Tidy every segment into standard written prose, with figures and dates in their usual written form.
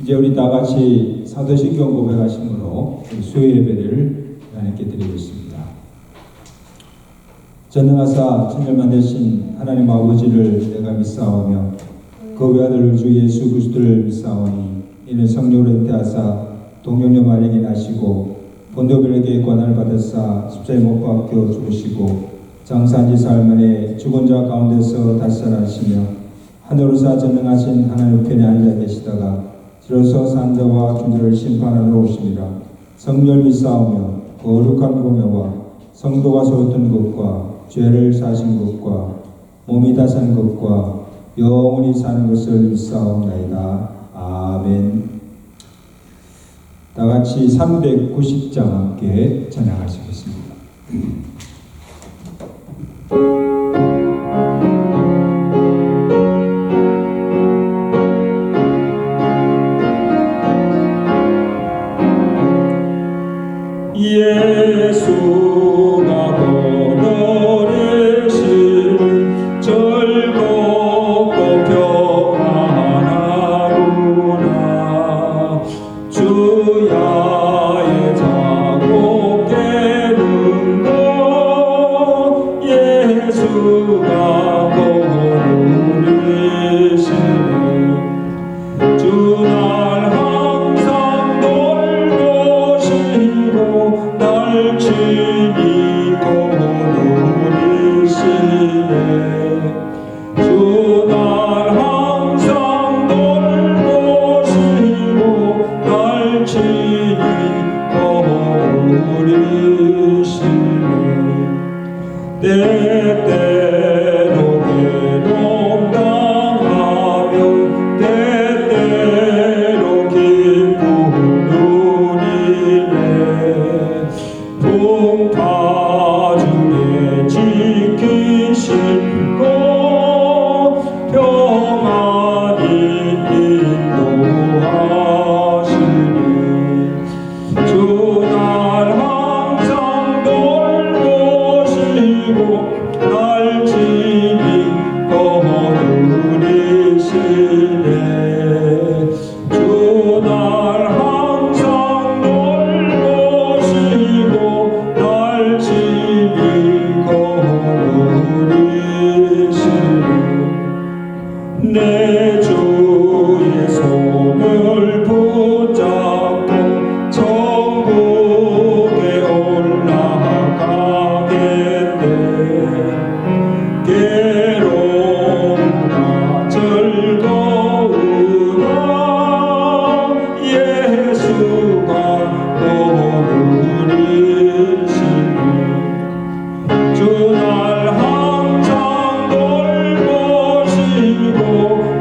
이제 우리 다 같이 사도신경 고백하심으로 수요 예배를 하나님께 드리겠습니다. 전능하사 천년만 되신 하나님 아버지를 내가 믿사오며 그 외아들 주 예수 그리스도를 믿사오니 이는 성령으로 잉태하사 동정녀 마리아에게 나시고 본도 빌라에게 권한을 받으사 십자가에 못 박혀 죽으시고 장사한 지 사흘 만에 죽은 자 가운데서 다시 살아나시며 하늘로서 전능하신 하나님 우편에 앉아 계시다가 주로서 산 자와 존재를 심판하러 오심이라. 성령을 믿사오며 거룩한 공회와 성도가 세웠던 것과 죄를 사신 것과 몸이 다 산 것과 영원히 사는 것을 믿사옵나이다. 아멘. 다 같이 390장 함께 찬양하시겠습니다. 예수가 보내신 즐겁고 평안하구나. 주야의 자고 깨는 것 예수가 보내시네. 주날 항상 돌보시고 날 지니고 누리시네. 주날 항상 돌보시고 날 지니고 누리시네. 때때로 괴로움 당하며 때때로 기쁨 누리네. 풍파 중에 지키시고 평안히 인도하시네. 주날 항상 돌보시고 날 지니고 누리시네. 주날 항상 돌보시고 날 지니고 누리시네. 내 주의 손을 붙잡고 천국에 올라가겠네. 괴로움과 즐거움과 예수가 누리시네. 주날 항상 돌보시고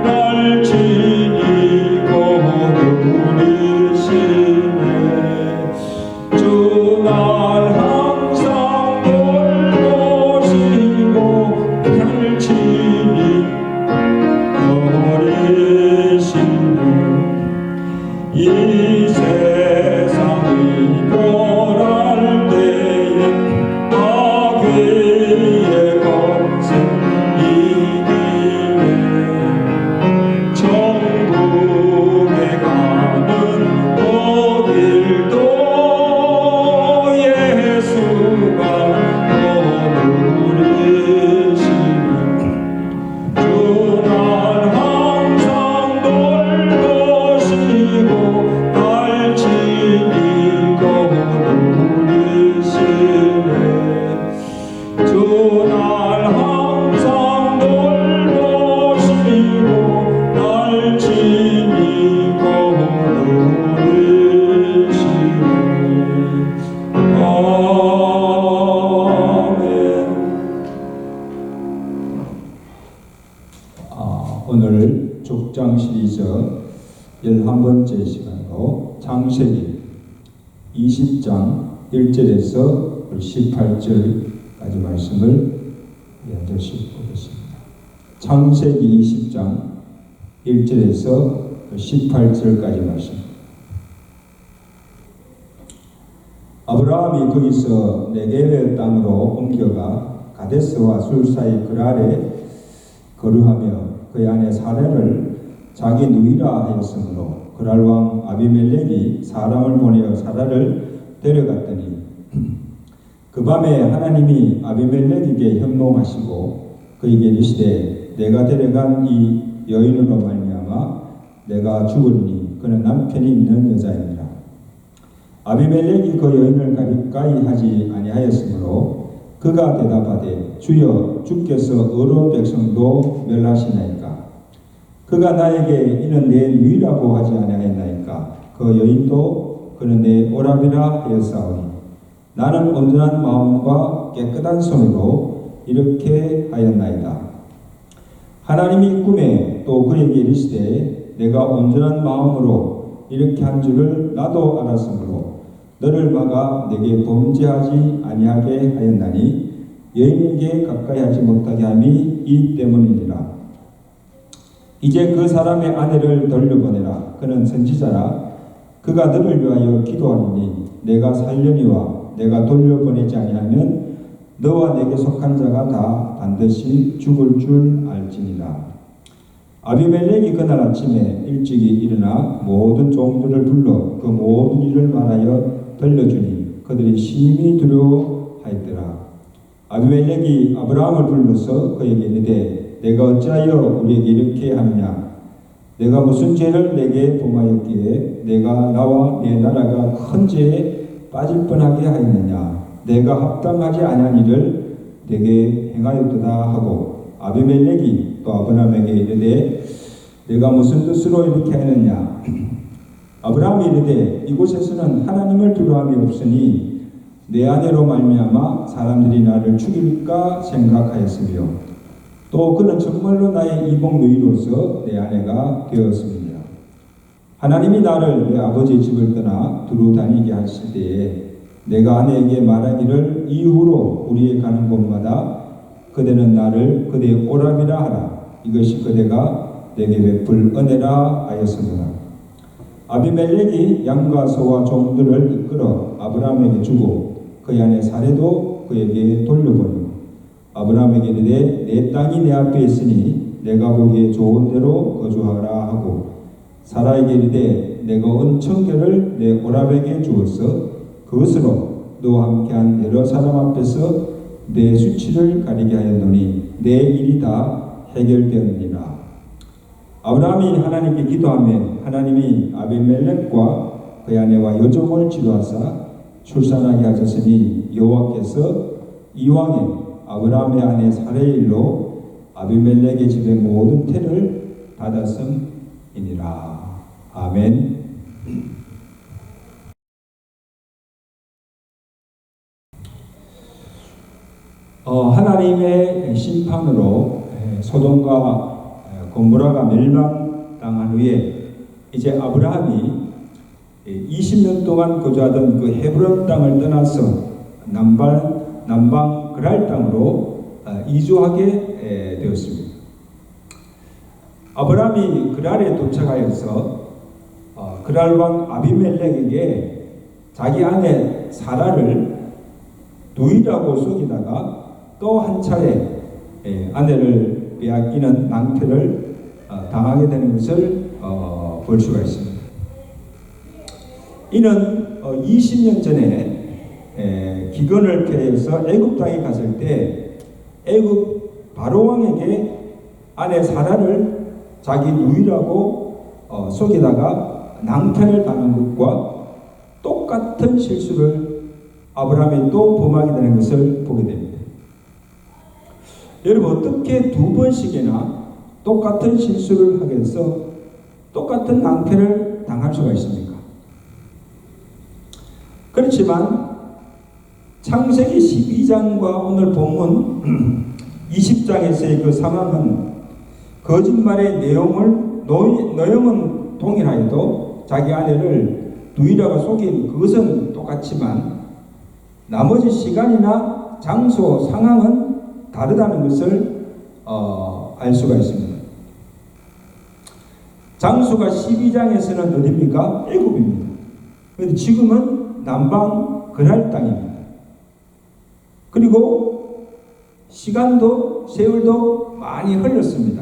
날 지니고 누리시네. 주날 항상 돌보시고 날 지니고 누리시네. 이 세상이 변할 때에 마귀의 권세 이기네. 천국에 가는 그 길도 예수가 누리시네. 주날 항상 돌보시고 날 지니고 누리시네. 주날 항상 돌보시고 날 지니고 누리시네. 아멘. 오늘 족장 시리즈 11번째 시간으로 창세기 20장 1절에서 18절까지 말씀을 한 절씩 보겠습니다. 창세기 20장 1절에서 18절까지 말씀. 아브라함이 거기서 네게베 땅으로 옮겨가 가데스와 술 사이 그랄에 거류하며 그 안에 사례를 자기 누이라 하였으므로 그랄 왕 아비멜렉이 사람을 보내어 사라를 데려갔더니 그 밤에 하나님이 아비멜렉에게 현몽하시고 그에게 이르시되 내가 데려간 이 여인으로 말미암아 내가 죽으리니 그는 남편이 있는 여자입니다. 아비멜렉이 그 여인을 가까이 하지 아니하였으므로 그가 대답하되 주여 주께서 어려운 백성도 멸하시나이까. 그가 나에게 이는 내 누이라고 하지 아니하였나이까. 그 여인도 그는 내 오라비라 하였사오니 나는 온전한 마음과 깨끗한 손으로 이렇게 하였나이다. 하나님이 꿈에 또 그에게 이르시되 내가 온전한 마음으로 이렇게 한 줄을 나도 알았으므로 너를 막아 내게 범죄하지 아니하게 하였나니 여인에게 가까이 하지 못하게 함이 이 때문이니라. 이제 그 사람의 아내를 돌려보내라. 그는 선지자라. 그가 너를 위하여 기도하노니 내가 살려니와 내가 돌려보내지 아니하면 너와 내게 속한 자가 다 반드시 죽을 줄 알지니라. 아비멜렉이 그날 아침에 일찍이 일어나 모든 종들을 불러 그 모든 일을 말하여 들려주니 그들이 심히 두려워하였더라. 아비멜렉이 아브라함을 불러서 그에게 이르되 내가 어찌하여 우리에게 이렇게 하느냐. 내가 무슨 죄를 내게 범하였기에 내가 나와 내 나라가 큰 죄에 빠질 뻔하게 하였느냐. 내가 합당하지 아니한 일을 내게 행하였도다 하고 아비멜렉이 또 아브라함에게 이르되 내가 무슨 뜻으로 이렇게 하느냐. 아브라함이 이르되 이곳에서는 하나님을 두려움이 없으니 내 아내로 말미암아 사람들이 나를 죽일까 생각하였으며 또 그는 정말로 나의 이복 누이로서 내 아내가 되었습니다. 하나님이 나를 내 아버지의 집을 떠나 두루 다니게 하실 때에 내가 아내에게 말하기를 이후로 우리의 가는 곳마다 그대는 나를 그대의 오라비라 하라. 이것이 그대가 내게 베풀 은혜라 하였으므라. 아비멜렉이 양과 소와 종들을 이끌어 아브라함에게 주고 그의 아내 사레도 그에게 돌려보내고 아브라함에게 이르되 내 땅이 내 앞에 있으니 내가 보기에 좋은 대로 거주하라 하고 사라에게 이르되 내가 온 청결을 내 오라백에 주었어 그것으로 너와 함께한 여러 사람 앞에서 내 수치를 가리게 하였노니 내 일이 다 해결되었느니라. 아브라함이 하나님께 기도하며 하나님이 아비멜렉과 그의 아내와 여종을 지도하사 출산하게 하셨으니 여호와께서 이왕에 아브라함의 아내 사레의 일로 아비멜렉의 집의 모든 태를 받았음이니라. 아멘. 하나님의 심판으로 소돔과 고모라가 멸망당한 후에 이제 아브라함이 20년 동안 거주하던 그 헤브론 땅을 떠나서 남방 그랄 땅으로 이주하게 되었습니다. 아브라함이 그랄에 도착하여서 그랄 왕 아비멜렉에게 자기 아내 사라를 누이라고 속이다가 또 한 차례 아내를 빼앗기는 낭패를 당하게 되는 것을 볼 수가 있습니다. 이는 20년 전에 기근을 피해서 애굽 땅에 갔을 때 애굽 바로 왕에게 아내 사라를 자기 누이라고 속이다가 낭패를 당한 것과 똑같은 실수를 아브라함이 또 범하게 되는 것을 보게 됩니다. 여러분 어떻게 두 번씩이나 똑같은 실수를 하게 해서 똑같은 낭패를 당할 수가 있습니까? 그렇지만 창세기 12장과 오늘 본문 20장에서의 그 상황은 거짓말의 내용은 동일하여도 자기 아내를 누이라고 속인 그것은 똑같지만 나머지 시간이나 장소, 상황은 다르다는 것을 알 수가 있습니다. 장소가 12장에서는 어디입니까? 애굽입니다. 그런데 지금은 남방 그랄 땅입니다. 그리고 시간도 세월도 많이 흘렀습니다.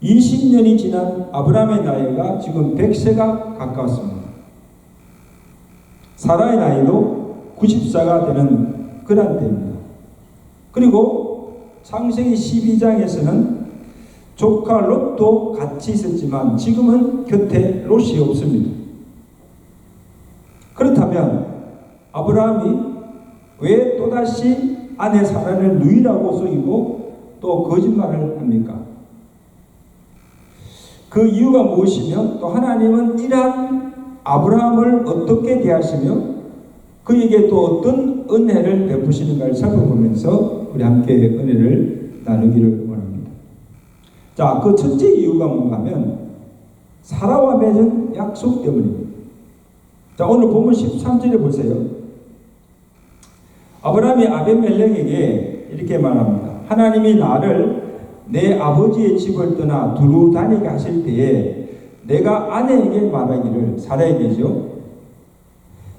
20년이 지난 아브라함의 나이가 지금 100세가 가까웠습니다. 사라의 나이도 94가 되는 그런 때입니다. 그리고 창세기 12장에서는 조카 롯도 같이 있었지만 지금은 곁에 롯이 없습니다. 그렇다면 아브라함이 왜 또다시 아내 사라를 누이라고 속이고 또 거짓말을 합니까? 그 이유가 무엇이며 또 하나님은 이러한 아브라함을 어떻게 대하시며 그에게 또 어떤 은혜를 베푸시는가를 살펴보면서 우리 함께 은혜를 나누기를 원합니다. 자, 그 첫째 이유가 뭔가 하면 사라와 맺은 약속 때문입니다. 자, 오늘 본문 13절에 보세요. 아브라함이 아벤멜렉에게 이렇게 말합니다. 하나님이 나를 내 아버지의 집을 떠나 두루 다니게 하실 때에 내가 아내에게 말하기를, 사라에게죠.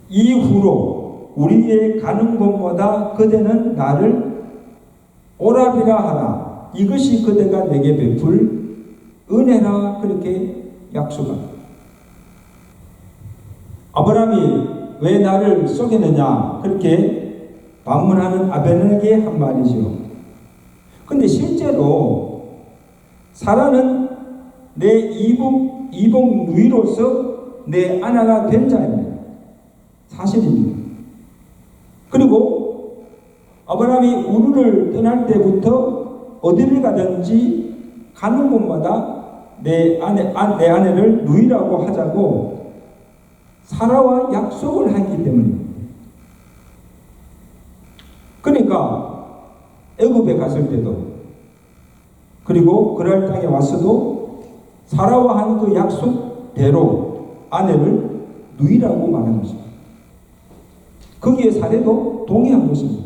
이후로 우리의 가는 곳마다 그대는 나를 오라비라 하라. 이것이 그대가 내게 베풀 은혜라. 그렇게 약속합니다. 아브라함이 왜 나를 속였느냐 그렇게 반문하는 아벤에게 한 말이죠. 근데 실제로 사라는 내 이복 누이로서 내 아내가 된 자입니다. 사실입니다. 그리고 아브라함이 우르를 떠날 때부터 어디를 가든지 가는 곳마다 내 아내를 누이라고 하자고 사라와 약속을 하기 때문입니다. 그러니까 애굽에 갔을 때도 그리고 그랄 땅에 왔어도 사라와 한 그 약속대로 아내를 누이라고 말한 것입니다. 거기에 사례도 동의한 것입니다.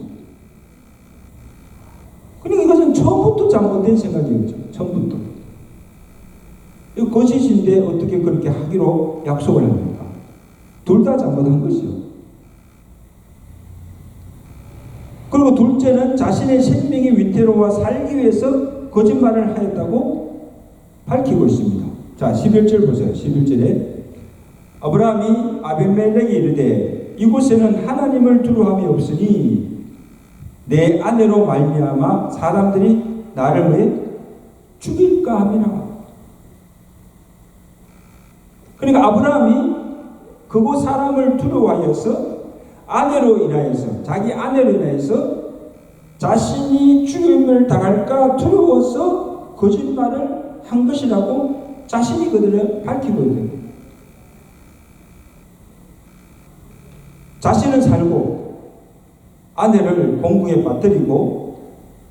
그러니까 이것은 처음부터 잘못된 생각이었죠. 처음부터. 이거 거짓인데 어떻게 그렇게 하기로 약속을 합니까? 둘 다 잘못한 것이죠. 그리고 둘째는 자신의 생명이 위태로워 살기 위해서 거짓말을 하였다고 밝히고 있습니다. 자, 11절 보세요. 11절에 아브라함이 아벤멜렉에 이르되 이곳에는 하나님을 두려함이 없으니 내 아내로 말미암아 사람들이 나를 왜 죽일까 함이라. 그러니까 아브라함이 그곳 사람을 두려워하여서 아내로 인하여서 자기 아내로 인하여서 자신이 죽임을 당할까 두려워서 거짓말을 한 것이라고 자신이 그들을 밝히고 있는 거예요. 자신은 살고 아내를 공궁에 빠뜨리고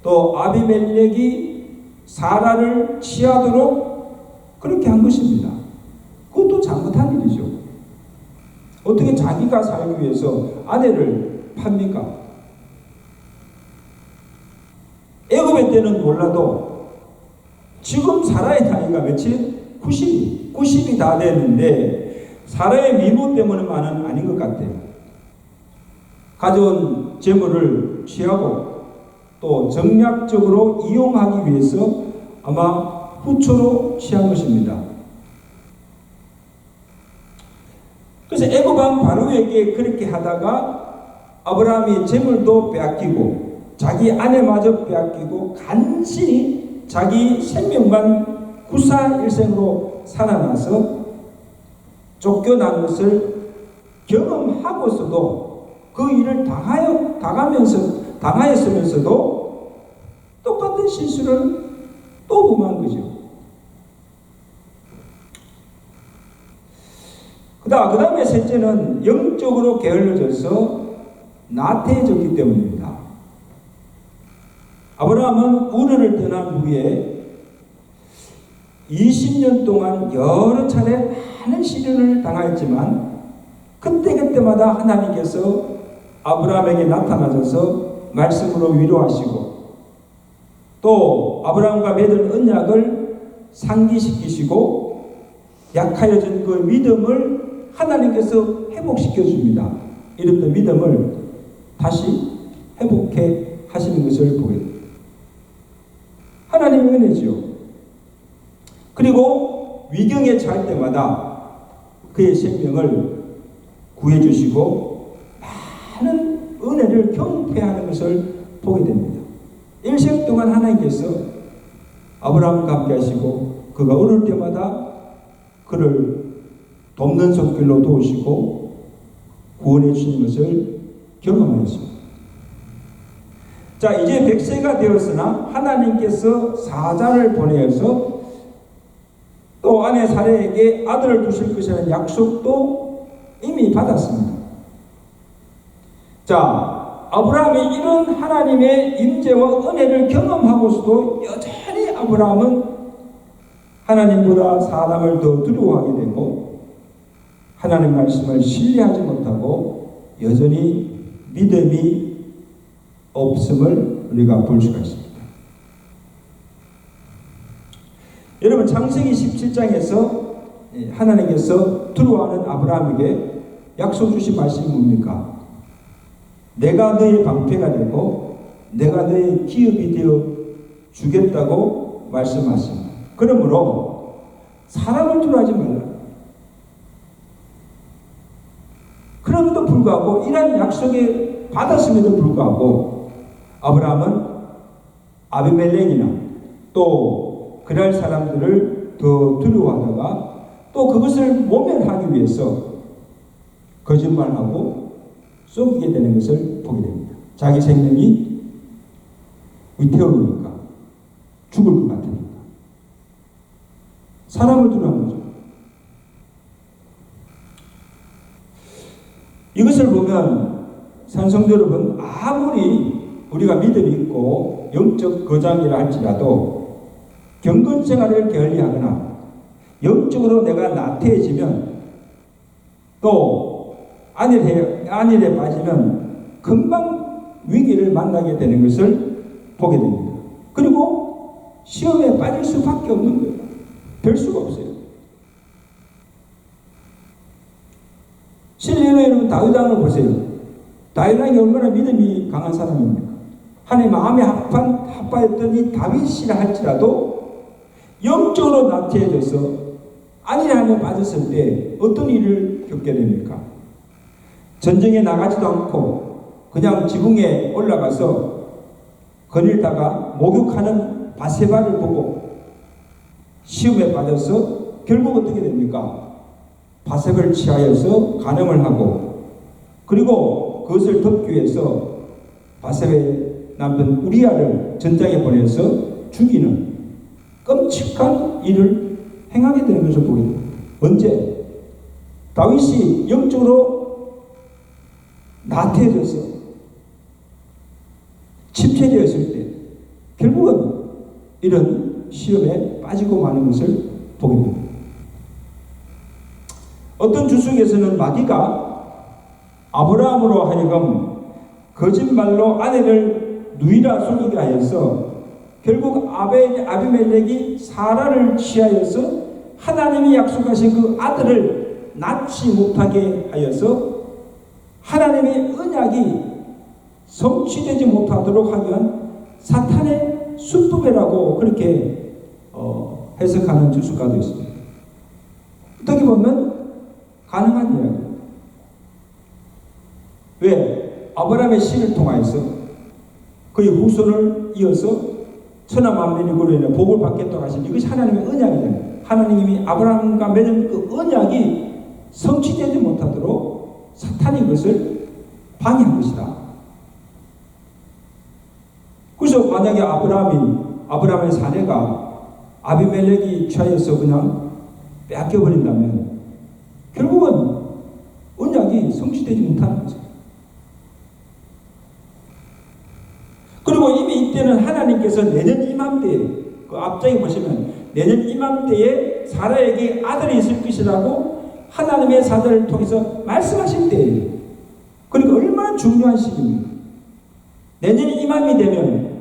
또 아비멜렉이 사라를 취하도록 그렇게 한 것입니다. 그것도 잘못한 일이죠. 어떻게 자기가 살기 위해서 아내를 팝니까? 애굽의 때는 몰라도 지금 사라의 나이가 몇이? 90이 다 됐는데 사라의 미모 때문만은 아닌 것 같아요. 가져온 재물을 취하고 또 정략적으로 이용하기 위해서 아마 후초로 취한 것입니다. 그래서 애굽왕 바로에게 그렇게 하다가 아브라함이 재물도 빼앗기고 자기 아내마저 빼앗기고 간신히 자기 생명만 구사일생으로 살아나서 쫓겨난 것을 경험하고서도 그 일을 당하였으면서도 똑같은 실수를 또 범한 거죠. 그 다음에 셋째는 영적으로 게을러져서 나태해졌기 때문입니다. 아브라함은 우르를 떠난 후에 20년 동안 여러 차례 많은 시련을 당하였지만 그때마다 하나님께서 아브라함에게 나타나셔서 말씀으로 위로하시고 또 아브라함과 맺은 언약을 상기시키시고 약하여진 그 믿음을 하나님께서 회복시켜 줍니다. 이랬던 믿음을 다시 회복해 하시는 것을 보게 됩니다. 하나님의 은혜죠. 그리고 위경에 처할 때마다 그의 생명을 구해주시고 많은 은혜를 경배하는 것을 보게 됩니다. 일생 동안 하나님께서 아브라함과 함께 하시고 그가 어릴 때마다 그를 돕는 손길로 도우시고 구원해 주신 것을 경험하였습니다. 자, 이제 100세가 되었으나 하나님께서 사자를 보내어서 또 아내 사레에게 아들을 주실 것이라는 약속도 이미 받았습니다. 자, 아브라함이 이런 하나님의 임재와 은혜를 경험하고서도 여전히 아브라함은 하나님보다 사람을 더 두려워하게 되고 하나님 말씀을 신뢰하지 못하고 여전히 믿음이 없음을 우리가 볼 수가 있습니다. 여러분, 창세기 17장에서 하나님께서 두려워하는 아브라함에게 약속 주신 말씀이 뭡니까? 내가 너의 방패가 되고 내가 너의 기업이 되어 주겠다고 말씀하십니다. 그러므로 사람을 두려워하지 말라. 그럼에도 불구하고 이러한 약속에 받았음에도 불구하고 아브라함은 아비멜렉이나 또 그날 사람들을 더 두려워하다가 또 그것을 모면하기 위해서 거짓말하고 속이게 되는 것을 보게 됩니다. 자기 생명이 위태로우니까 죽을 것 같으니까 사람을 두려워하는 거죠. 이것을 보면 산성도 여러분, 아무리 우리가 믿음이 있고 영적 거장이라 할지라도 경건 생활을 게을리하거나 영적으로 내가 나태해지면 또 안일에 빠지면 금방 위기를 만나게 되는 것을 보게 됩니다. 그리고 시험에 빠질 수밖에 없는 거예요. 별 수가 없어요. 실례로 여러분 다윗 왕을 보세요. 다윗 왕이 얼마나 믿음이 강한 사람입니까? 하나님 마음에 합하였던 이 다윗이라 할지라도 영적으로 나태해져서 안일함에 빠졌을 때 어떤 일을 겪게 됩니까? 전쟁에 나가지도 않고 그냥 지붕에 올라가서 거닐다가 목욕하는 바세바를 보고 시험에 빠져서 결국 어떻게 됩니까? 바세바를 취하여서 간음을 하고 그리고 그것을 덮기 위해서 바세바의 남편 우리아를 전장에 보내서 죽이는 끔찍한 일을 행하게 되는 것을 보게 됩니다. 언제? 다윗이 영적으로 나태해져서 침체되었을 때 결국은 이런 시험에 빠지고 마는 것을 보게 됩니다. 어떤 주석에서는 마귀가 아브라함으로 하여금 거짓말로 아내를 누이라 속이게 하여서 결국 아비멜렉이 사라를 취하여서 하나님이 약속하신 그 아들을 낳지 못하게 하여서 하나님의 언약이 성취되지 못하도록 하기 위한 사탄의 수법이라고 그렇게 해석하는 주석가도 있습니다. 어떻게 보면 가능한 이야기예요. 왜? 아브라함의 씨를 통하여서 그의 후손을 이어서 천하만민이 인해 복을 받겠다고 하신 이것이 하나님의 언약이잖아요. 하나님이 아브라함과 맺은 그 언약이 성취되지 못하도록 사탄이 그것을 방해한 것이다. 그래서 만약에 아브라함의 사내가 아비멜렉이 취하여서 그냥 빼앗겨버린다면 결국은 언약이 성취되지 못하는 거죠. 그리고 이미 이때는 하나님께서 내년 이맘때에 그 앞장에 보시면 내년 이맘때에 사라에게 아들이 있을 것이라고 하나님의 사자를 통해서 말씀하실 때예요. 그러니까 얼마나 중요한 시기입니까? 내년 이맘이 되면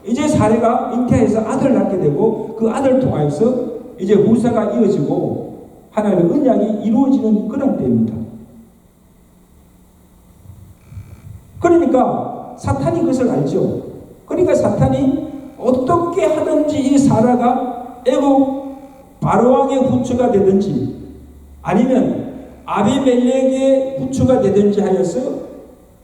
이제 사례가 잉태해서 아들을 낳게 되고 그 아들을 통하여서 이제 후사가 이어지고 하나님의 언약이 이루어지는 그런 때입니다. 그러니까 사탄이 그것을 알죠. 그러니까 사탄이 어떻게 하든지 이 사라가 애굽 바로왕의 후처가 되든지 아니면 아비멜렉의 후처가 되든지 하여서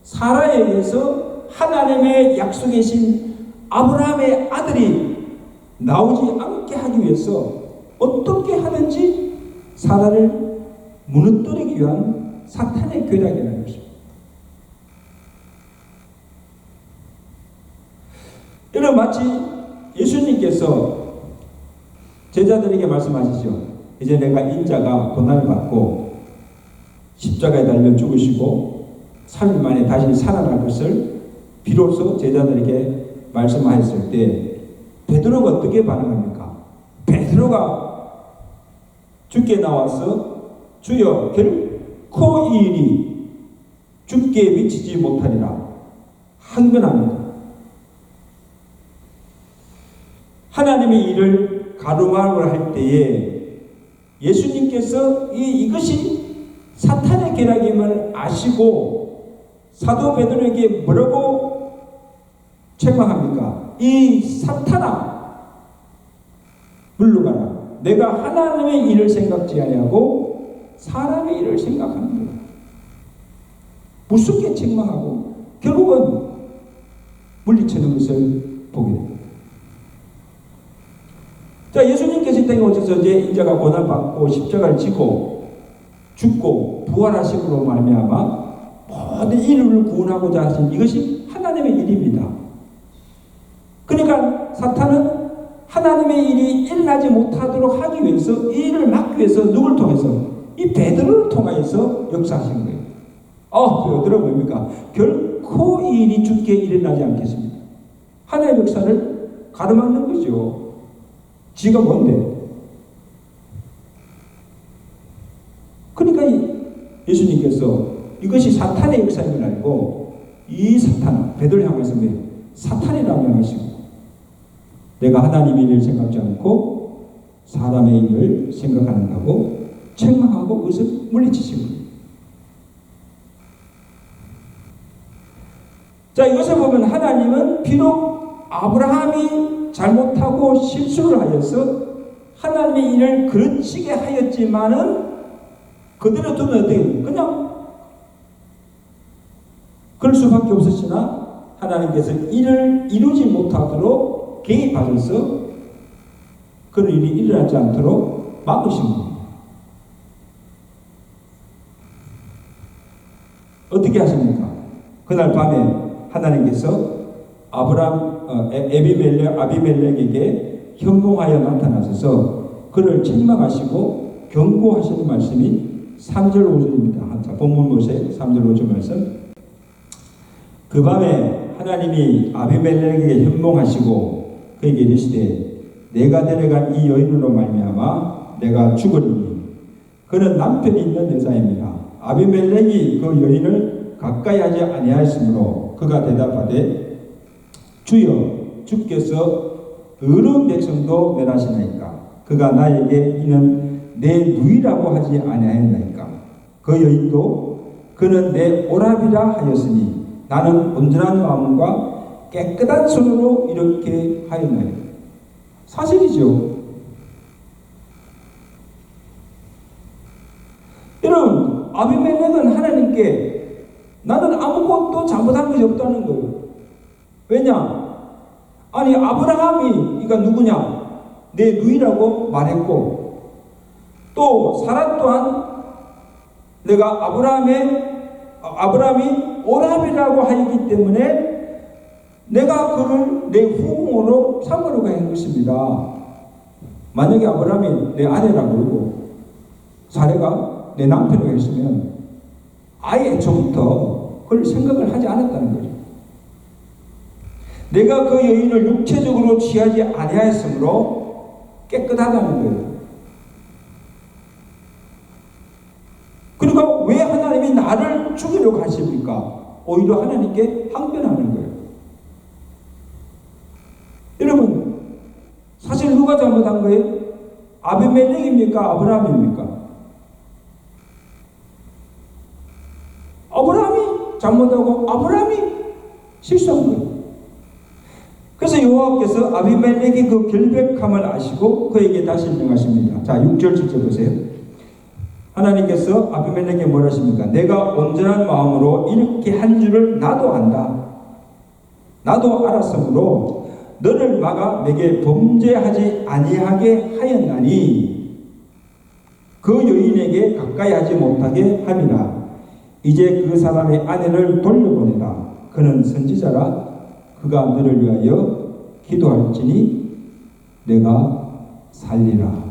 사라에 의해서 하나님의 약속이신 아브라함의 아들이 나오지 않게 하기 위해서 어떻게 하든지 사라를 무너뜨리기 위한 사탄의 계략이라는 것입니다. 이런 마치 예수님께서 제자들에게 말씀하시죠. 이제 내가 인자가 고난을 받고 십자가에 달려 죽으시고 3일 만에 다시 살아날 것을 비로소 제자들에게 말씀하셨을 때 베드로가 어떻게 반응합니까? 베드로가 주께 나와서 주여 결코 이 일이 주께 미치지 못하리라 한건합니다. 하나님의 일을 가름함을 할 때에 예수님께서 이것이 사탄의 계략임을 아시고 사도 베드로에게 뭐라고 책망합니까? 이 사탄아 물러가라. 내가 하나님의 일을 생각지 아니하고 사람의 일을 생각하는 거야. 무섭게 책망하고 결국은 물리치는 것을 보게 됩니다. 자, 예수님께서 이 땅에 오셔서 이제 인자가 고난받고 십자가를 지고 죽고 부활하심으로 말미암아 모든 인류를 구원하고자 하신 이것이 하나님의 일입니다. 그러니까 사탄은 하나님의 일이 일어나지 못하도록 하기 위해서 이 일을 막기 위해서 누굴 통해서? 이 베드로를 통하여서 역사하신 거예요. 베드로 뭡니까? 결코 이 일이 주께 일어나지 않겠습니다. 하나님의 역사를 가로막는 거죠. 지가 뭔데? 그러니까 예수님께서 이것이 사탄의 역사임을 알고 이 사탄, 베드로를 향해서 사탄이라고 명하시고 내가 하나님의 일을 생각지 않고 사람의 일을 생각하는다고 책망하고 그것을 물리치시고 자, 이것을 보면 하나님은 비록 아브라함이 잘못하고 실수를 하여서 하나님의 일을 그르치게 하였지만은 그대로 두면 어떻게 그냥 그럴 수밖에 없었으나 하나님께서 일을 이루지 못하도록 개입하셔서 그런 일이 일어나지 않도록 막으신 겁니다. 어떻게 하십니까? 그날 밤에 하나님께서 아비멜렉에게 현몽하여 나타나셔서 그를 책망하시고 경고하시는 말씀이 3절 5절입니다. 자, 본문 보세요. 3절 5절 말씀. 그 밤에 하나님이 아비멜렉에게 현몽하시고 그에게 이르시되 내가 데려간 이 여인으로 말미암아 내가 죽으리니 그는 남편이 있는 여자입니다. 아비멜렉이 그 여인을 가까이 하지 아니하였으므로 그가 대답하되 주여 주께서 의로운 백성도 멸하시나이까 그가 나에게 이는 내 누이라고 하지 아니하였나이까 그 여인도 그는 내 오랍이라 하였으니 나는 온전한 마음과 깨끗한 손으로 이렇게 하였나이까. 사실이죠. 여러분, 아비멜렉은 하나님께 나는 아무것도 잘못한 것이 없다는 거예요. 왜냐? 아니 아브라함이 이가 누구냐? 내 누이라고 말했고 또 사라 또한 내가 아브라함이 오랍이라고 하였기 때문에 내가 그를 내 후궁으로 삼으려고 한 것입니다. 만약에 아브라함이 내 아내라고 그러고 사례가 내 남편이라고 했으면 아예 애초부터 그걸 생각을 하지 않았다는 거죠. 내가 그 여인을 육체적으로 취하지 아니하였으므로 깨끗하다는 거예요. 그러니까 왜 하나님이 나를 죽이려고 하십니까? 오히려 하나님께 항변하는 거예요. 여러분, 사실 누가 잘못한 거예요? 아비멜렉입니까? 아브라함입니까? 아브라함이 잘못하고 아브라함이 실수한 거예요. 그 그래서 여호와께서 아비멜렉의 그 결백함을 아시고 그에게 다시 명하십니다. 자, 6절 7절 보세요. 하나님께서 아비멜렉에게 뭐라 하십니까? 내가 온전한 마음으로 이렇게 한 줄을 나도 안다. 나도 알았으므로 너를 막아 내게 범죄하지 아니하게 하였나니 그 여인에게 가까이 하지 못하게 함이라. 이제 그 사람의 아내를 돌려보내라. 그는 선지자라. 그가 너를 위하여 기도할지니 내가 살리라.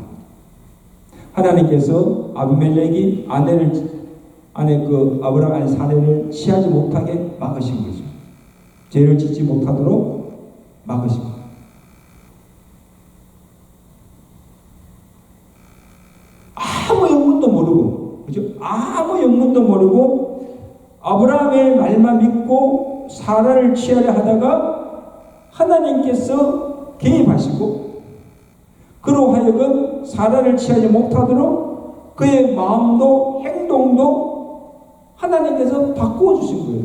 하나님께서 아비멜렉이 아브라함 아내 사례를 취하지 못하게 막으신 거죠. 죄를 짓지 못하도록 막으신 거예요. 아무 영문도 모르고, 그죠? 아무 영문도 모르고 아브라함의 말만 믿고 사라를 취하려 하다가 하나님께서 개입하시고 그로 하여금 사라를 취하지 못하도록 그의 마음도 행동도 하나님께서 바꾸어 주신 거예요.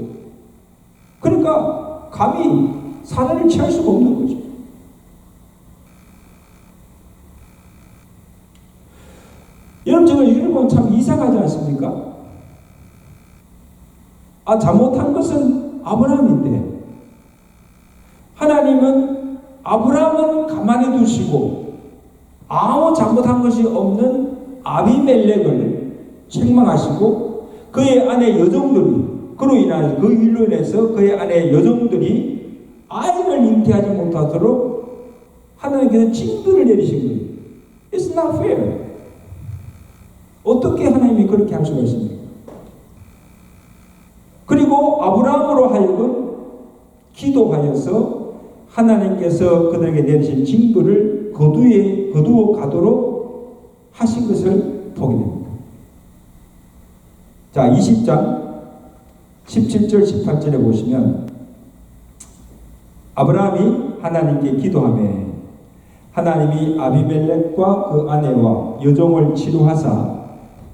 그러니까 감히 사라를 취할 수가 없는 거죠. 여러분, 제가 이걸 보면 참 이상하지 않습니까? 잘못한 것은 아브라함인데 하나님은 아브라함은 가만히 두시고 아무 잘못한 것이 없는 아비멜렉을 책망하시고 그의 아내 여종들이 그 일로 인해서 그의 아내 여종들이 아이를 잉태하지 못하도록 하나님께서 징벌을 내리신 거예요. It's not fair. 어떻게 하나님이 그렇게 할 수가 있습니까? 그리고 아브라함으로 하여금 기도하여서 하나님께서 그들에게 내리신 징벌을 거두어 가도록 하신 것을 보게 됩니다. 자, 20장 17절 18절에 보시면 아브라함이 하나님께 기도하며 하나님이 아비멜렉과 그 아내와 여종을 치료하사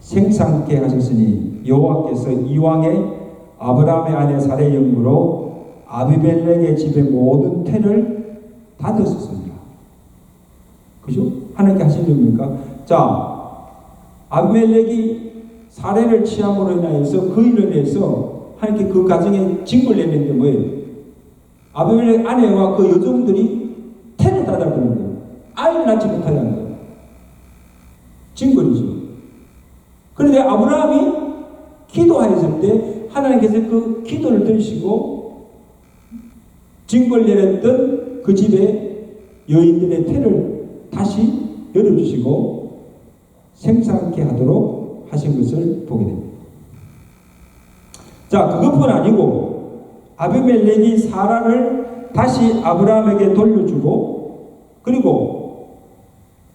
생산케 하셨으니 여호와께서 이왕에 아브라함의 아내 사레의 영으로 아비멜렉의 집의 모든 태를 닫으셨습니다. 그죠? 하나님께 하신 겁니까? 자, 아비멜렉이 사례를 취함으로 인하여서 그 일로 인해서 하나님께 그 가정에 징벌 내는데 뭐예요? 아비멜렉 아내와 그 여종들이 태를 닫아버린 거예요. 아이를 낳지 못하게 한 거예요. 징벌이죠. 그런데 아브라함이 기도하였을 때 하나님께서 그 기도를 들으시고 징벌 내렸던 그 집의 여인들의 태를 다시 열어주시고 생산케 하도록 하신 것을 보게 됩니다. 자, 그것뿐 아니고 아비멜렉이 사라를 다시 아브라함에게 돌려주고 그리고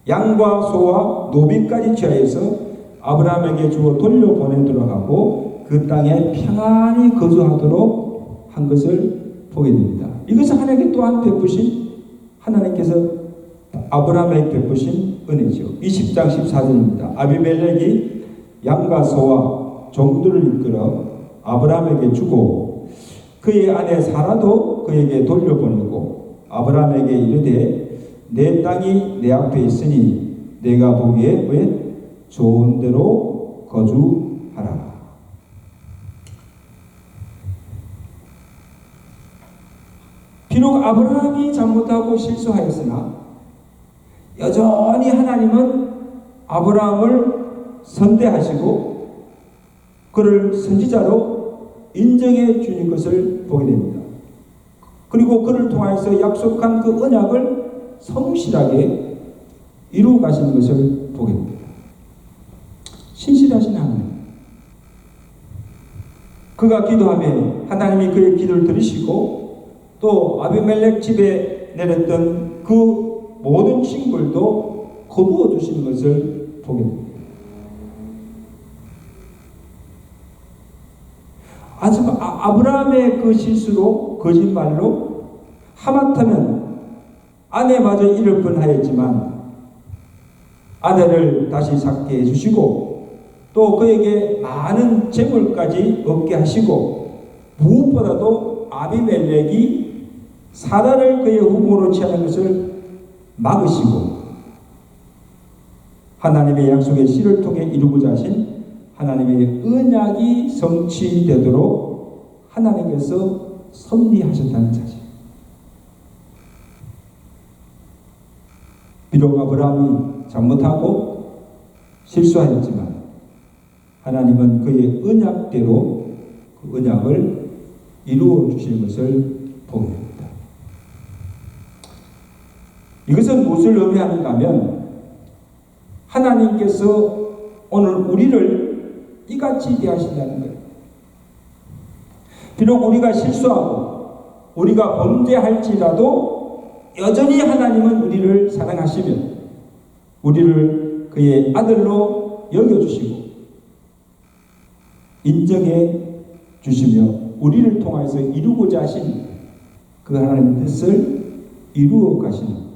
양과 소와 노비까지 취하여서 아브라함에게 주어 돌려보내도록 하고 그 땅에 평안히 거주하도록 한 것을 보게 됩니다. 이것은 하나님께 또한 베푸신 하나님께서 아브라함에게 베푸신 은혜죠. 20장 14절입니다. 아비멜렉이 양과 소와 종들을 이끌어 아브라함에게 주고 그의 아내 사라도 그에게 돌려보내고 아브라함에게 이르되 내 땅이 내 앞에 있으니 내가 보기에 왜 좋은 대로 거주하라. 비록 아브라함이 잘못하고 실수하였으나 여전히 하나님은 아브라함을 선대하시고 그를 선지자로 인정해 주는 것을 보게 됩니다. 그리고 그를 통하여서 약속한 그 언약을 성실하게 이루어 가시는 것을 보게 됩니다. 신실하신 하나님. 그가 기도하며 하나님이 그의 기도를 들으시고 또 아비멜렉 집에 내렸던 그 모든 징벌도 거두어 주시는 것을 보게 됩니다. 아브라함의 그 실수로 거짓말로 하마터면 아내마저 잃을 뻔하였지만 아내를 다시 찾게 해주시고 또 그에게 많은 재물까지 얻게 하시고 무엇보다도 아비멜렉이 사라를 그의 후궁으로 취하는 것을 막으시고 하나님의 약속의 씨를 통해 이루고자 하신 하나님의 언약이 성취되도록 하나님께서 섭리하셨다는 사실. 비록 아브라함이 잘못하고 실수하였지만 하나님은 그의 언약대로 그 언약을 이루어 주실 것을 보게 됩니다. 이것은 무엇을 의미하는가 하면 하나님께서 오늘 우리를 이같이 대하신다는 거예요. 비록 우리가 실수하고 우리가 범죄할지라도 여전히 하나님은 우리를 사랑하시며 우리를 그의 아들로 여겨주시고 인정해 주시며 우리를 통해서 이루고자 하신 그 하나님의 뜻을 이루어 가시는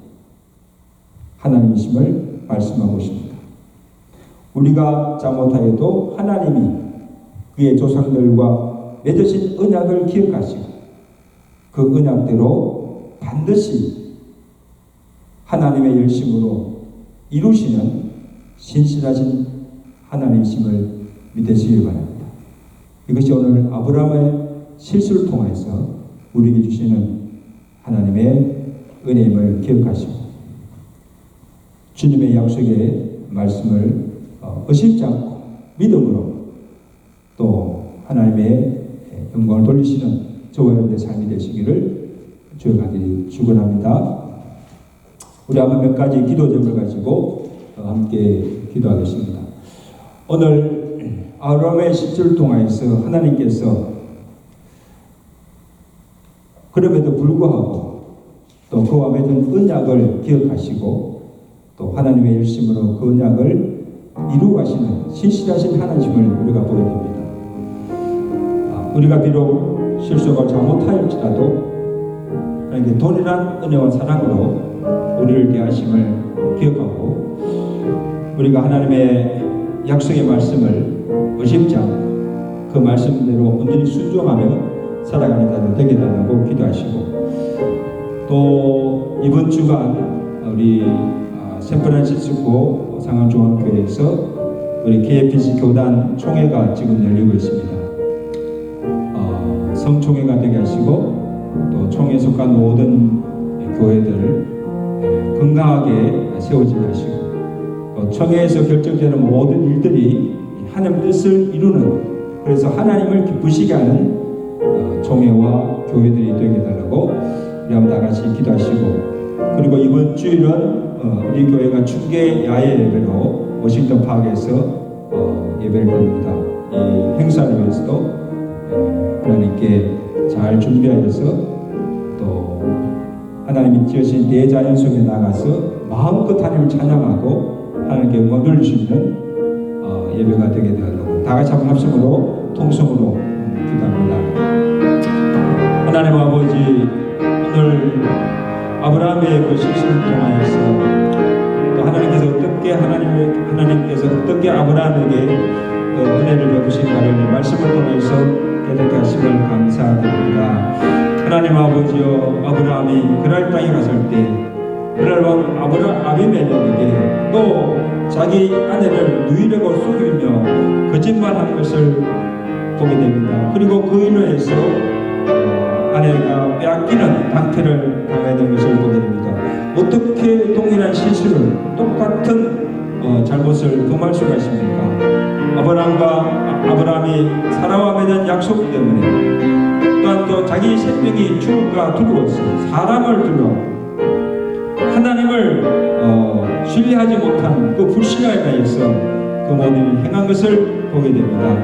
하나님이심을 말씀하고 있습니다. 우리가 잘못하여도 하나님이 그의 조상들과 맺으신 언약을 기억하시고 그 언약대로 반드시 하나님의 열심으로 이루시는 신실하신 하나님이심을 믿으시길 바랍니다. 이것이 오늘 아브라함의 실수를 통해서 우리에게 주시는 하나님의 은혜임을 기억하시고 주님의 약속의 말씀을 의심치 않고 믿음으로 또 하나님의 영광을 돌리시는 저와 여러분의 삶이 되시기를 주의 간절히 축원합니다. 우리 한번 몇 가지 기도 제목을 가지고 함께 기도하겠습니다. 오늘 아브라함의 실수를 통하여서 하나님께서 그럼에도 불구하고 또 그와 맺은 언약을 기억하시고 또 하나님의 열심으로 그 언약을 이루어 가시는 신실하신 하나님을 우리가 보게 됩니다. 우리가 비록 실수가 잘못하였지라도 하나님께 돈이란 은혜와 사랑으로 우리를 대하심을 기억하고 우리가 하나님의 약속의 말씀을 의심치 않고 그 말씀대로 온전히 순종하며 살아가는 자들 되게 달라고 기도하시고 또 이번 주간 우리 샌프란시스코 상암중앙교회에서 우리 KFC 교단 총회가 지금 열리고 있습니다. 성총회가 되게 하시고 또 총회에 속한 모든 교회들 건강하게 세워지게 하시고 또 총회에서 결정되는 모든 일들이 하나님 뜻을 이루는 그래서 하나님을 기쁘시게 하는 총회와 교회들이 되게 해달라고 우리 한번 다 같이 기도하시고 그리고 이번 주일은 우리 교회가 중계 야외 예배로 워싱턴 파크에서 예배를 드립니다. 이 행사를 위해서도 하나님께 잘 준비하여서 또 하나님이 지으신 대자연 속에 나가서 마음껏 하나님을 찬양하고 하나님께 영광 돌릴 수 있는 예배가 되게 되도록 다 같이 한번 합심으로 통성으로 기도합니다. 하나님 아버지 오늘 아브라함의 그 실수를 통하여서 또 하나님께서 어떻게 아브라함에게 은혜를 베푸신가를 말씀을 통해서 깨닫게 하심을 감사드립니다. 하나님 아버지여 아브라함이 그랄 땅에 갔을 때 그날 밤 아비멜렉에게 또 자기 아내를 누이라고 속이며 거짓말한 것을 보게 됩니다. 그리고 그 일로 해서 아내가 빼앗기는 방패를 당하게 된 것을 보게 됩니다. 어떻게 동일한 실수를 똑같은 잘못을 범할 수가 있습니까? 아브라함이 사라와 맺은 약속 때문에 또한 또 자기 생명이 죽을까 두려워서 사람을 두려워 하나님을 신뢰하지 못한 그 불신앙에 의해서 그 모든 일을 행한 것을 보게 됩니다.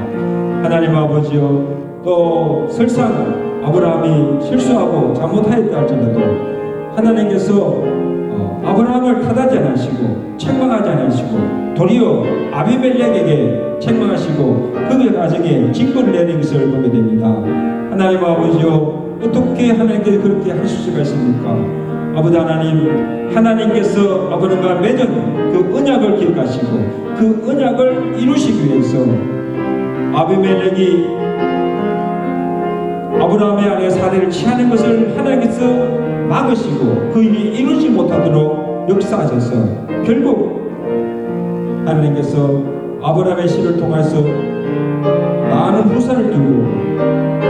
하나님 아버지여 또 설상 아브라함이 실수하고 잘못하였다 할지라도 하나님께서 아브라함을 탓하지 않으시고 책망하지 않으시고 도리어 아비멜렉에게 책망하시고 그 가정에 징벌을 내린 것을 보게 됩니다. 하나님 아버지여 어떻게 하나님께서 그렇게 하실 수가 있습니까? 아버지 하나님께서 아브라함과 맺은 그 언약을 기억하시고 그 언약을 이루시기 위해서 아비멜렉이 아브라함의 아내 사례를 취하는 것을 하나님께서 막으시고 그 일이 이루지 못하도록 역사하셔서 결국 하나님께서 아브라함의 씨를 통해서 많은 후사를 두고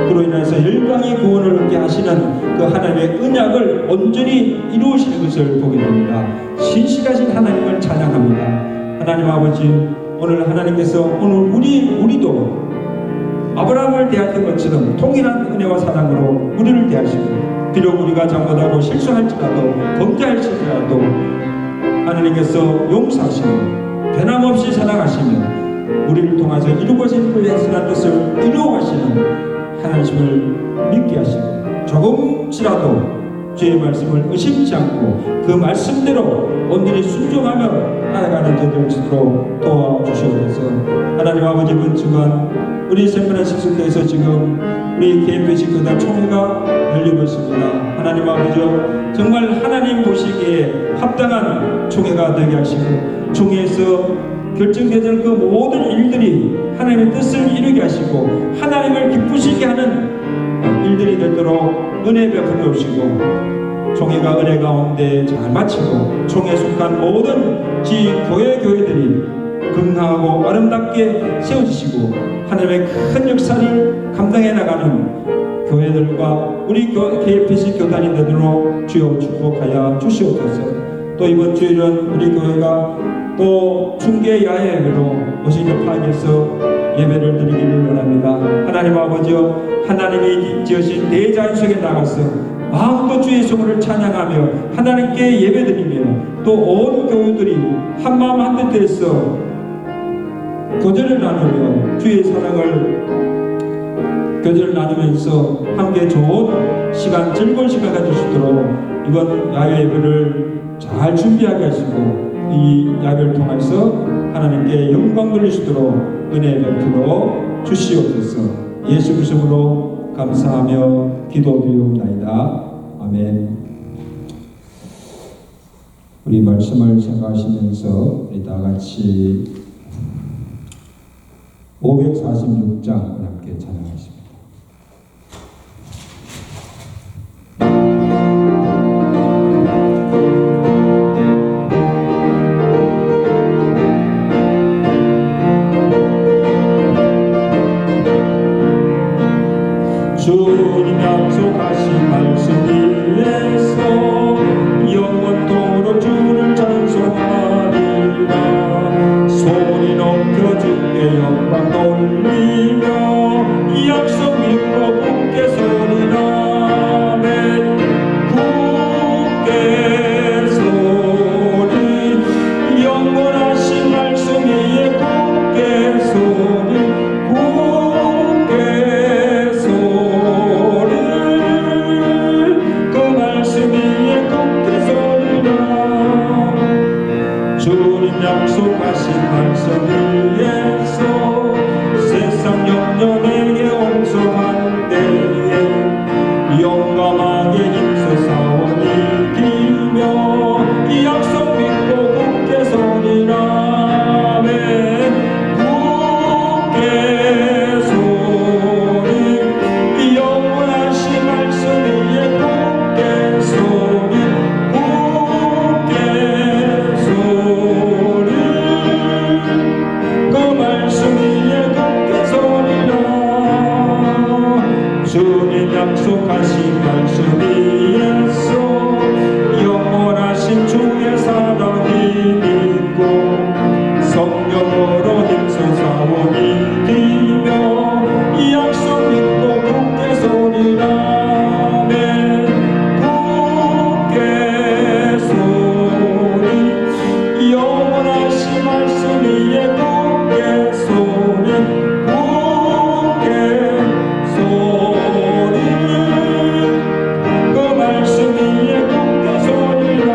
그로 인해서 열방의 구원을 얻게 하시는 그 하나님의 언약을 온전히 이루시는 것을 보게 됩니다. 신실하신 하나님을 찬양합니다. 하나님 아버지, 오늘 하나님께서 오늘 우리도 아브라함을 대했던 것처럼 통일한 은혜와 사랑으로 우리를 대하시고, 비록 우리가 잘못하고 실수할지라도 범죄할지라도 하나님께서 용서하시고 변함없이 사랑하시며 우리를 통해서 이루고 싶은 그 선한 뜻을 이루어가시는 하나님을 믿게 하시고, 조금씩이라도 주의 말씀을 의심치 않고 그 말씀대로 온전히 순종하며 나아가는 저들 되도록 도와주시옵소서. 하나님 아버지, 이번 주간 우리 샌프란시스코에서 지금 우리 KFC 교단 총회가 열리고 있습니다. 하나님 아버지, 정말 하나님 보시기에 합당한 총회가 되게 하시고, 총회에서 결정되는 그 모든 일들이 하나님의 뜻을 이루게 하시고 하나님을 기쁘시게 하는 일들이 되도록 은혜 베풀어 주시고, 총회가 은혜 가운데 잘 마치고 총회에 속한 모든 교회들이 건강하고 아름답게 세워지시고 하나님의 큰 역사를 감당해 나가는 교회들과 우리 KFC 교단이 되도록 주여 축복하여 주시옵소서. 또 이번 주일은 우리 교회가 또 중계 야외로 오시는 파악에서 예배를 드리기를 원합니다. 하나님 아버지여, 하나님이 지으신 대자연 속에 나가서 마음껏 주의 성을 찬양하며 하나님께 예배드리며 또 온 교우들이 한마음 한뜻해서 교제를 나누며 주의 사랑을 교제를 나누면서 함께 좋은 시간, 즐거운 시간 가질 수 있도록 이번 야외 예배를 잘 준비하게 하시고 이 야외를 통해서 하나님께 영광 돌릴 수 있도록 은혜 베풀어 주시옵소서. 예수 그리스도로 감사하며 기도드리옵나이다. 아멘. 우리 말씀을 생각하시면서 우리 다 같이 546장 함께 찬양하겠습니다. 주님 약속하신 말씀 위에서 영원토록 주를 찬송하리라. 소리 높여 주께 영광 돌리며 약속 믿고 굳게 소리라. 아멘. 굳게 소리, 영원하신 말씀 위에 굳게 소리, 굳게 소리, 그 말씀 위에 굳게 소리라. 주님 약속하신 말씀 위에서 세상 영년에게 홍성한 때에 용감하게 힘써 싸워 이기며 이 약속 믿고 굳게 소리라. 아멘. 굳게 소리, 영원하신 말씀 위에 굳게 소리, 굳게 소리, 그 말씀 위에 굳게 소리라. 주님 약속하신 말씀 위에서 영원하신 주의 사랑 힘입고 성령으로 힘써 싸워 이기며 이 약속 믿고 굳게 소리라. 아멘. 굳게 소리, 영원하신 말씀 위에 굳게 소리, 굳게 소리, 그 말씀 위에 굳게 소리라.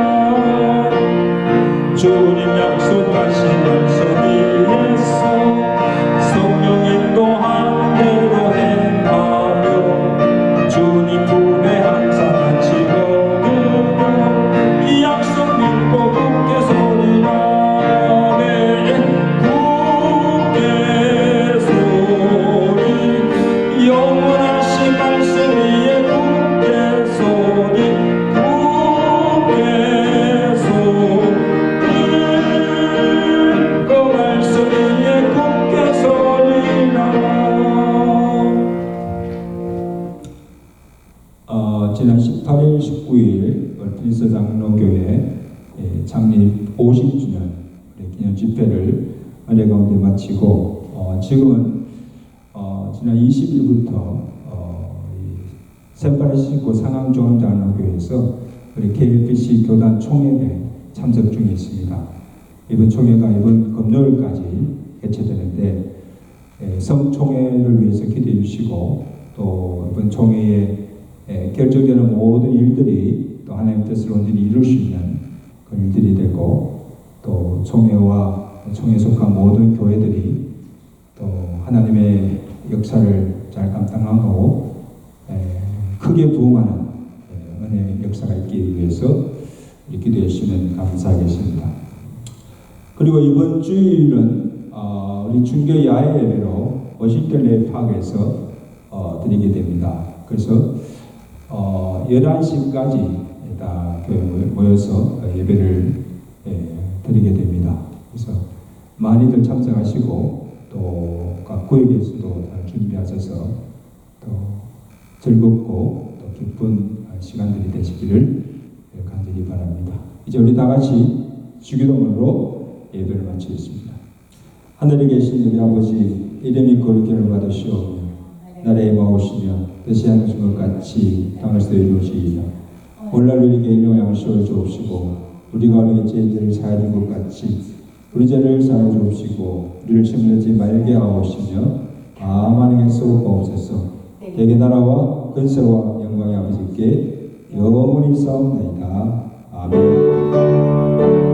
주님 약속하신 말씀 위에서 성령 인도한 대로 행하며 주님 품에 항상 같이 거두며 이 약속 믿고 굳게 소리라. 아멘. 굳게 소리, 영원하신 말씀 위에 굳게 소리, 굳게 50주년 기념 집회를 은혜 가운데 마치고 지금은 지난 20일부터 샌프란시스코 상암중앙장로교회에서 우리 KLPC 교단 총회에 참석 중에 있습니다. 이번 총회가 이번 금요일까지 개최되는데 성총회를 위해서 기도해 주시고 또 이번 총회에 결정되는 모든 일들이 또 하나님 뜻을 온전히 이룰 수 있는 그 일들이 되고 또 총회와 총회에 속한 모든 교회들이 또 하나님의 역사를 잘 감당하고 크게 부흥하는 은혜의 역사가 있기 위해서 기도해 주시면 감사하겠습니다. 그리고 이번 주일은 우리 중교 야외 예배로 워싱턴 레이파크에서 드리게 됩니다. 그래서 11시까지 다 교회에 모여서 예배를 드리게 됩니다. 그래서 많이들 참석하시고 또 각 구역에서도 잘 준비하셔서 또 즐겁고 또 기쁜 시간들이 되시기를 간절히 바랍니다. 이제 우리 다 같이 주기도문으로 예배를 마치겠습니다. 하늘에 계신 우리 아버지, 이름이 거룩히 받으시오. 나라에 임하오시며 뜻이 하늘인 것 같이 땅에서도 이루어지이다. 오늘날 우리에게 일용할 양식을 주옵시고 우리가 우리의 죄인들을 사하는 것 같이 우리 죄를 사하여 주옵시고 우리를 침몰하지 말게 하옵시며 아만에게 쏘옵소서. 대개 나라와 근세와 영광의 아버지께 영원히 싸움나이다. 아멘.